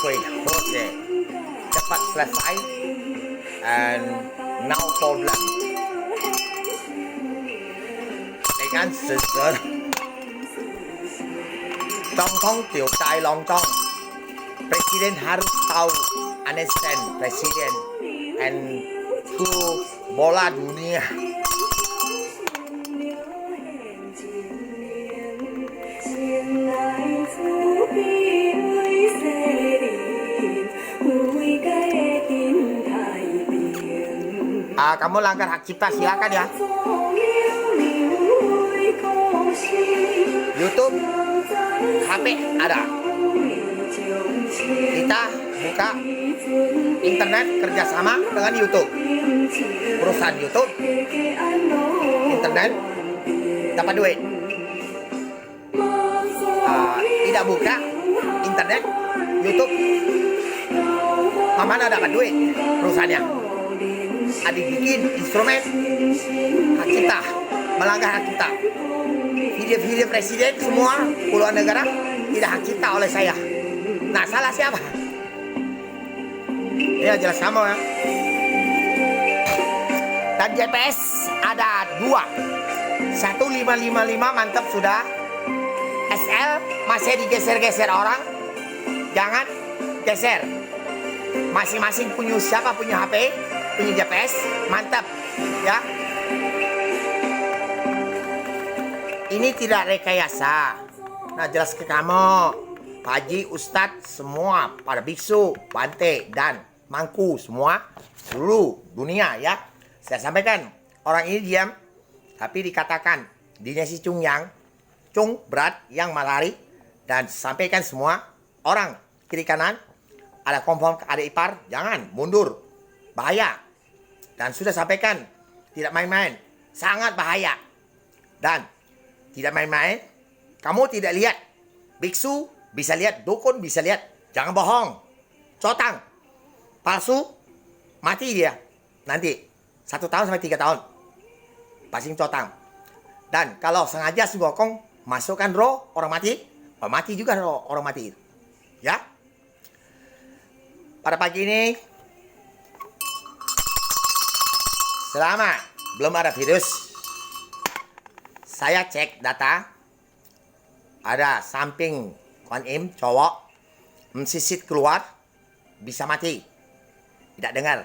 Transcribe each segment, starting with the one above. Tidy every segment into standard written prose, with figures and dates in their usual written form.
quick project. Cepat selesai. And no problem. Dengan segera. Tổng tiểu tai long tong. Presiden harus tahu, understand presiden and to bola dunia. Kamu langgar hak cipta silakan ya. YouTube, HP ada. Kita buka internet kerjasama dengan YouTube. Perusahaan YouTube, internet dapat duit. Tidak buka internet YouTube, mana dapat duit perusahaannya. Ada bikin instrumen hak cipta, melanggar hak cipta. Video-video presiden semua puluhan negara tidak hak cipta oleh saya. Nah, salah siapa? Ya jelas kamu ya. Dan GPS ada 2. 1555 mantap sudah. SL masih digeser-geser orang. Jangan geser. Masing-masing punya siapa punya HP, punya GPS, mantap ya. Ini tidak rekayasa. Nah, jelas ke kamu, Pak Haji, Ustadz, semua para biksu, bante dan mangku semua seluruh dunia ya. Saya sampaikan, orang ini diam, tapi dikatakan dinya si Cung Yang, Cung berat yang malari, dan sampaikan semua orang kiri kanan ada konform ada ipar, jangan mundur, bahaya. Dan sudah sampaikan tidak main-main, sangat bahaya. Dan tidak main-main, kamu tidak lihat biksu bisa lihat, dukun bisa lihat, jangan bohong, cotang, palsu, mati dia nanti 1 tahun sampai 3 tahun, pasing cotang. Dan kalau sengaja si bokong masukkan roh orang mati juga roh orang mati itu, ya. Pada pagi ini, selama belum ada virus, saya cek data, ada samping Kuan Im cowok mensisit keluar bisa mati, tidak dengar.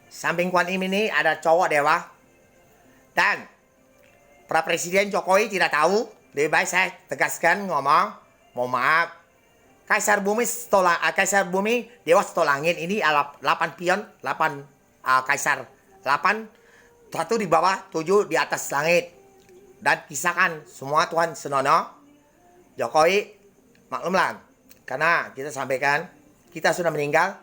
Samping Kuan Im ini ada cowok dewa, dan Pra Presiden Jokowi tidak tahu. Lebih baik saya tegaskan ngomong, mohon maaf, Kaisar Bumi Dewa Setolangin ini 8 pion, 8 kaisar, 8, 1 di bawah, 7 di atas langit. Dan kisahkan semua Tuhan senono. Jokowi maklumlah, karena kita sampaikan kita sudah meninggal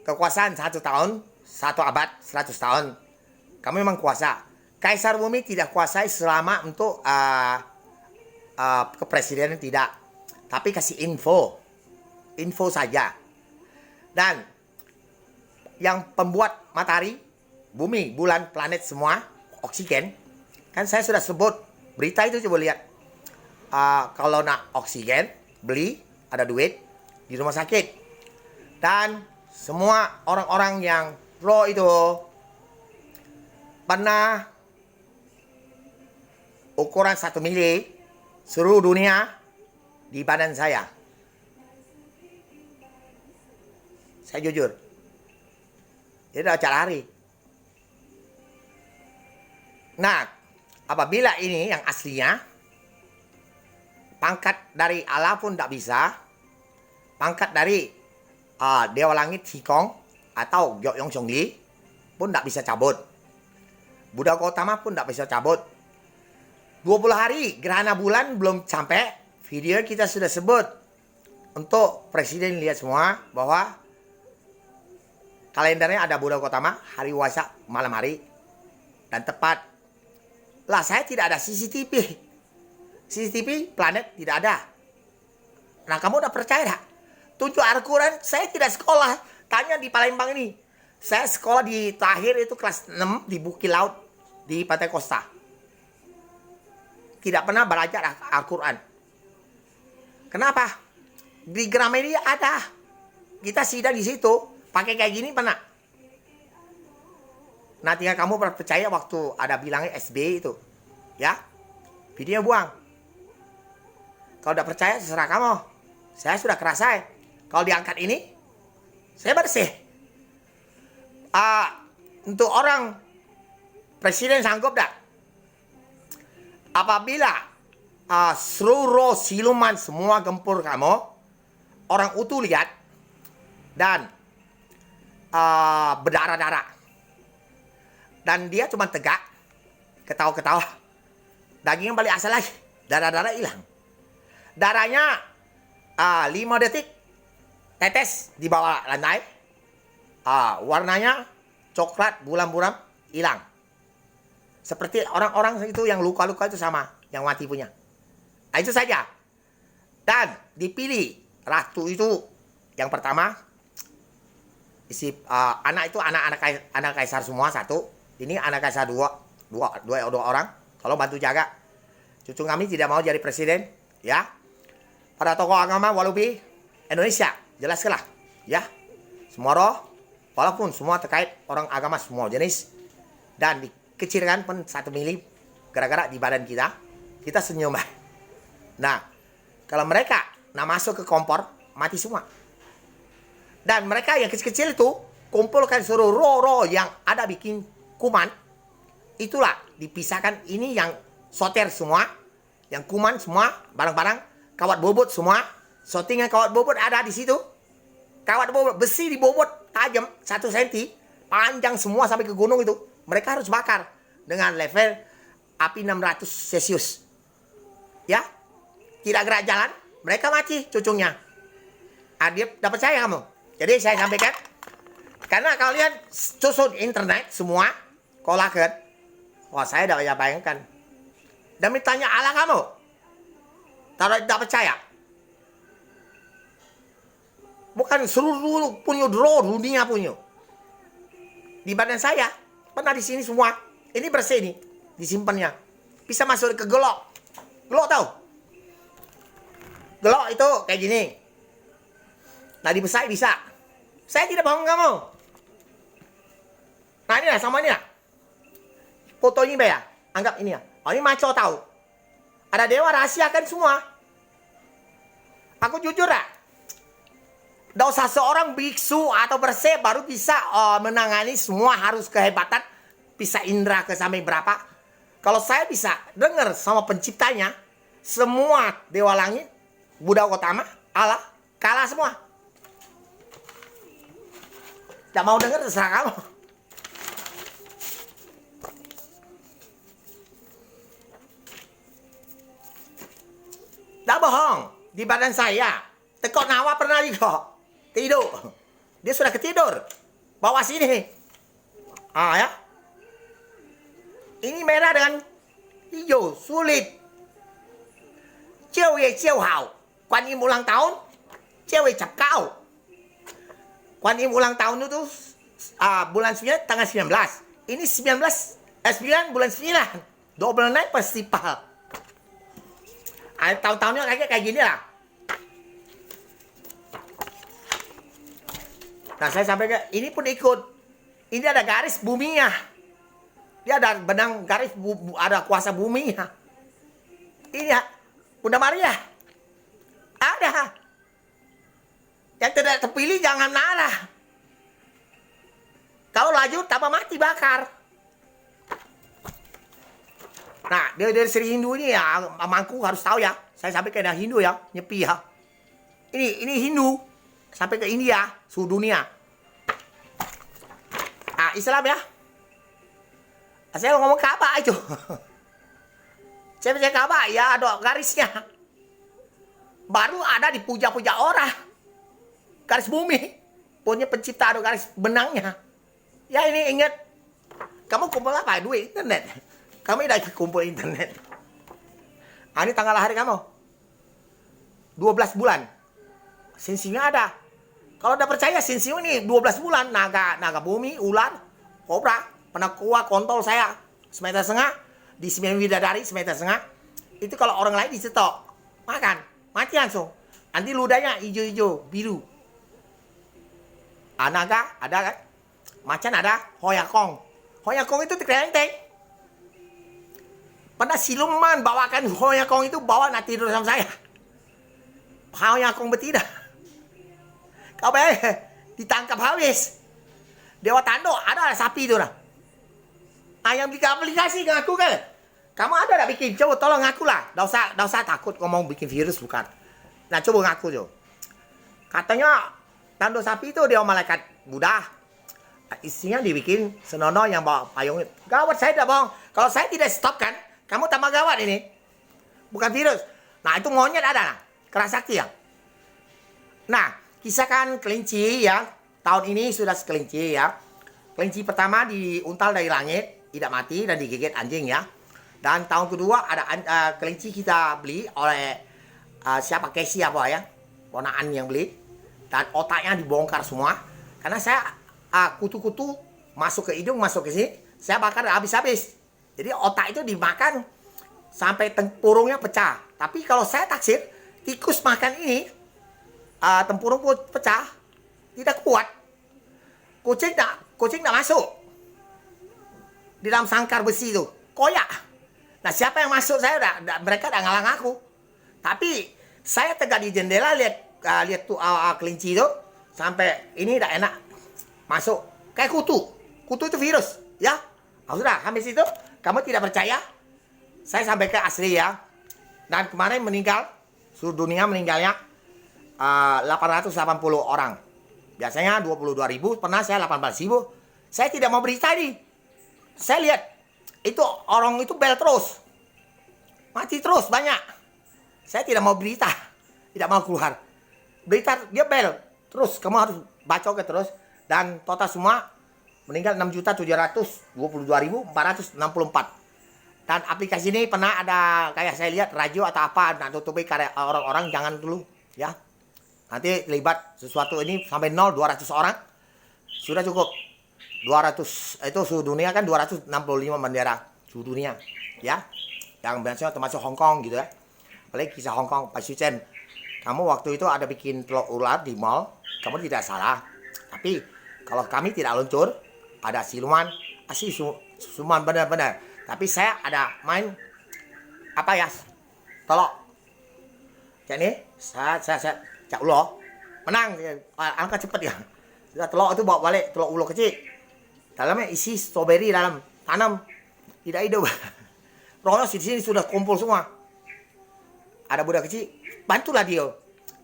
kekuasaan 1 tahun, 1 abad, 100 tahun. Kami memang kuasa. Kaisar Bumi tidak kuasai selama untuk kepresidenan tidak, tapi kasih info saja. Dan yang pembuat matahari, bumi, bulan, planet semua, oksigen, kan saya sudah sebut berita itu, coba lihat. Kalau nak oksigen, beli, ada duit di rumah sakit. Dan semua orang-orang yang pro itu pernah ukuran 1 mili seluruh dunia di badan saya. Saya jujur, itu udah lari. Nah, apabila ini yang aslinya, pangkat dari Allah pun tidak bisa, pangkat dari Dewa Langit Hikong atau Gyeongyong Chongli pun tidak bisa cabut. Buddha Gautama pun tidak bisa cabut. 20 hari gerhana bulan belum sampai, video kita sudah sebut. Untuk presiden lihat semua bahwa kalendernya ada Buddha Gautama, hari Waisak malam hari, dan tepat. Lah, saya tidak ada CCTV planet tidak ada. Nah, kamu udah percaya tak? Tunjuk Al-Quran, saya tidak sekolah. Tanya di Palembang ini. Saya sekolah di terakhir itu kelas 6 di Bukit Laut di Pantai Kosta. Tidak pernah belajar Al-Quran. Kenapa? Di Gramedia ada. Kita sidang di situ. Pakai kayak gini pernah. Nah, tinggal kamu percaya waktu ada bilangnya SB itu. Ya. Video buang. Kalau udah percaya, terserah kamu. Saya sudah kerasa. Kalau diangkat ini, saya bersih. Untuk orang presiden sanggup dah. Apabila seluruh siluman semua gempur kamu, orang utuh lihat, dan berdarah-darah. Dan dia cuma tegak, ketawa-ketawa. Dagingnya balik asal lagi, darah-darah hilang. Darahnya 5 detik, tetes di bawah lantai. Warnanya coklat, buram-buram, hilang. Seperti orang-orang itu yang luka-luka itu sama, yang mati punya. Nah, itu saja. Dan dipilih ratu itu yang pertama. Anak itu anak kaisar semua satu. Ini anak kaisar dua orang. Kalau bantu jaga. Cucu kami tidak mau jadi presiden, ya. Para tokoh agama Walubi Indonesia, jelaskanlah, ya. Semua roh, walaupun semua terkait orang agama semua jenis, dan dikecilkan pun 1 mili gara-gara di badan kita senyum. Nah, kalau mereka masuk ke kompor, mati semua. Dan mereka yang kecil-kecil itu kumpulkan seluruh roh-roh yang ada bikin kuman, itulah dipisahkan. Ini yang soter semua, yang kuman semua, barang-barang, kawat bobot semua, sortingan kawat bobot ada di situ. Kawat bobot besi di bobot tajam 1 cm, panjang semua sampai ke gunung itu. Mereka harus bakar dengan level api 600 Celcius. Ya, tidak gerak jalan, mereka mati cucunya. Dia udah percaya kamu. Jadi saya sampaikan, karena kalian susun internet semua, kolagen, wah saya tidak bisa bayangkan. Dan ditanya Allah kamu, kalau tidak percaya, bukan seluruh punya dunia punya. Di badan saya, pernah di sini semua, ini bersih nih, disimpannya. Bisa masuk ke gelok. Gelok tahu? Gelok itu kayak gini. Nah dibesai bisa. Saya tidak bohong kamu. Nah ini lah sama ini lah. Foto ini ya. Anggap ini ya. Oh ini maco tahu. Ada dewa rahasiakan semua. Aku jujur lah. Tidak usah seorang biksu atau bersih baru bisa menangani semua, harus kehebatan. Bisa indra ke sampai berapa. Kalau saya bisa dengar sama penciptanya, semua dewa langit, Buddha Gautama, Allah, kalah semua. Tidak mau dengar terserah kamu. Tidak bohong. Di badan saya, tekok nawa pernah juga tidur. Dia sudah ketidur. Bawa sini. Ya. Ini merah dengan hijau, sulit. Cewek ciao hao. Kuan Im ulang tahun, cewek cap kau. Kuan Im ulang tahun itu bulan 9 tanggal 19. Ini 9 bulan 9. Double night festival. Tahun-tahunnya kayak gini lah. Nah saya sampai ke ini pun ikut. Ini ada garis buminya. Dia ada benang garis, ada kuasa buminya. Ini ya, Bunda Maria. Ada. Yang tidak terpilih jangan marah. Kalau lanjut tambah mati bakar. Nah, dari Sri Hindu ini ya, mangku harus tahu ya. Saya sampai ke Hindu ya, nyepi ya. Ini Hindu sampai ke India, seluruh dunia. Islam ya. Saya ngomong Ka'bah itu. Saya percaya Ka'bah ya ada garisnya. Baru ada dipuja-puja orang. Garis bumi. Punya pencipta ada garis benangnya. Ya ini ingat. Kamu kumpul apa? Duit internet. Kami udah kumpul internet. Ini tanggal lahir kamu. 12 bulan. Sinsinya ada. Kalau udah percaya sinsinya ini 12 bulan. Naga bumi, ular, kobra. Pernah kuah kontol saya. Semeter setengah. Di 9 bidadari semeter setengah. Itu kalau orang lain dicetok. Makan. Mati langsung. Nanti ludahnya hijau-hijau, biru. Naga, ada kan? Macan ada, hoyakong. Hoyakong itu terkelenteng. Pernah siluman bawakan hoyakong itu bawa nak tidur sama saya. Hoyakong betina. Kau bayangin, ditangkap habis. Dewa Tando, ada sapi itu lah. Yang bikin aplikasi ngaku kan? Kamu ada tak bikin? Coba tolong ngaku lah. Dah usah takut ngomong bikin virus bukan. Nah coba ngaku jo. Katanya tando sapi itu dia malaikat Buddha. Isinya dibikin senono yang bawa payung. Gawat, saya tidak bohong. Kalau saya tidak stop kan, kamu tambah gawat ini. Bukan virus. Nah itu monyet ada lah. Kerasakti ya. Nah kisahkan kelinci ya. Tahun ini sudah kelinci ya. Kelinci pertama diuntal dari langit, tidak mati dan digigit anjing ya. Dan tahun kedua ada kelinci kita beli oleh siapa, Casey apa ya, ponaan yang beli. Dan otaknya dibongkar semua. Karena saya kutu-kutu masuk ke hidung, masuk ke sini, saya bakar habis-habis. Jadi otak itu dimakan sampai tempurungnya pecah. Tapi kalau saya taksir, tikus makan ini, tempurung pecah, tidak kuat. Kucing tak masuk di dalam sangkar besi itu, koyak. Nah siapa yang masuk saya mereka udah ngalang aku. Tapi saya tegak di jendela lihat tuh kelinci itu sampai ini udah enak masuk kayak kutu. Kutu itu virus ya. Nah, sudah habis itu kamu tidak percaya, saya sampai ke asli ya. Dan kemarin meninggal, seluruh dunia meninggalnya 880 orang. Biasanya 22.000, pernah saya 18.000. Saya tidak mau berita nih. Saya lihat itu orang itu bel terus. Mati terus banyak. Saya tidak mau berita. Tidak mau keluar. Berita dia bel terus, kamu harus baca ke terus. Dan total semua meninggal 6.072.464. Dan aplikasi ini pernah ada kayak saya lihat radio atau apa, nah tutupi karya orang-orang jangan dulu ya. Nanti terlibat sesuatu ini sampai 200 orang. Sudah cukup. 200 itu seluruh dunia kan 265 bendera seluruh dunia ya. Yang biasanya termasuk Hong Kong gitu ya. Apalagi kisah Hong Kong, Pak Sucen. Kamu waktu itu ada bikin telur ular di mall, kamu tidak salah. Tapi kalau kami tidak luncur, ada siluman, asli siluman benar-benar. Tapi saya ada main apa ya? Telok. Jadi saya cak ulo menang, angkat cepet ya. Sudah telur itu bawa balik, telur ulo kecil. Dalamnya isi stroberi dalam, tanam tidak hidup. Rohnya di sini sudah kumpul semua. Ada budak kecil, bantulah dia.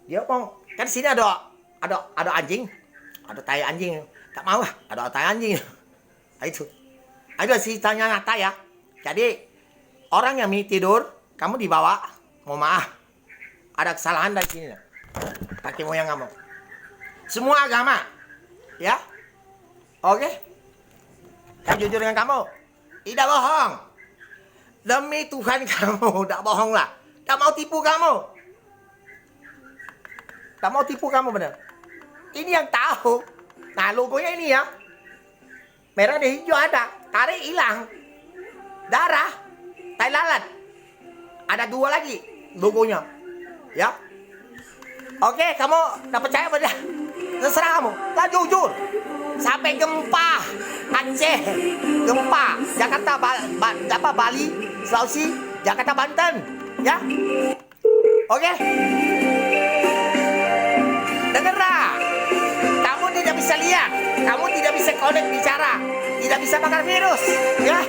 Dia ngomong, kan di sini ada anjing, ada tai anjing. Tak mau lah, ada tai anjing. Nah, itu. Ada ceritanya nyata ya. Jadi orang yang tidur, kamu dibawa, mau maaf, ada kesalahan dari sini. Kaki moyang kamu. Semua agama, ya, oke? Saya jujur dengan kamu, tidak bohong. Demi Tuhan kamu, tidak bohong lah. Tak mau tipu kamu. Tak mau tipu kamu benar. Ini yang tahu. Nah logonya ini ya. Merah dan hijau ada. Tarik hilang. Darah. Tai lalat. Ada 2 lagi logonya. Ya. Oke, kamu tak percaya pada? Terserah kamu. Tak jujur. Sampai gempa Aceh, gempa Jakarta, Bali, Sulawesi, Jakarta, Banten, ya. Oke. Dengarlah. Kamu tidak bisa lihat, kamu tidak bisa connect bicara, tidak bisa makan virus, ya.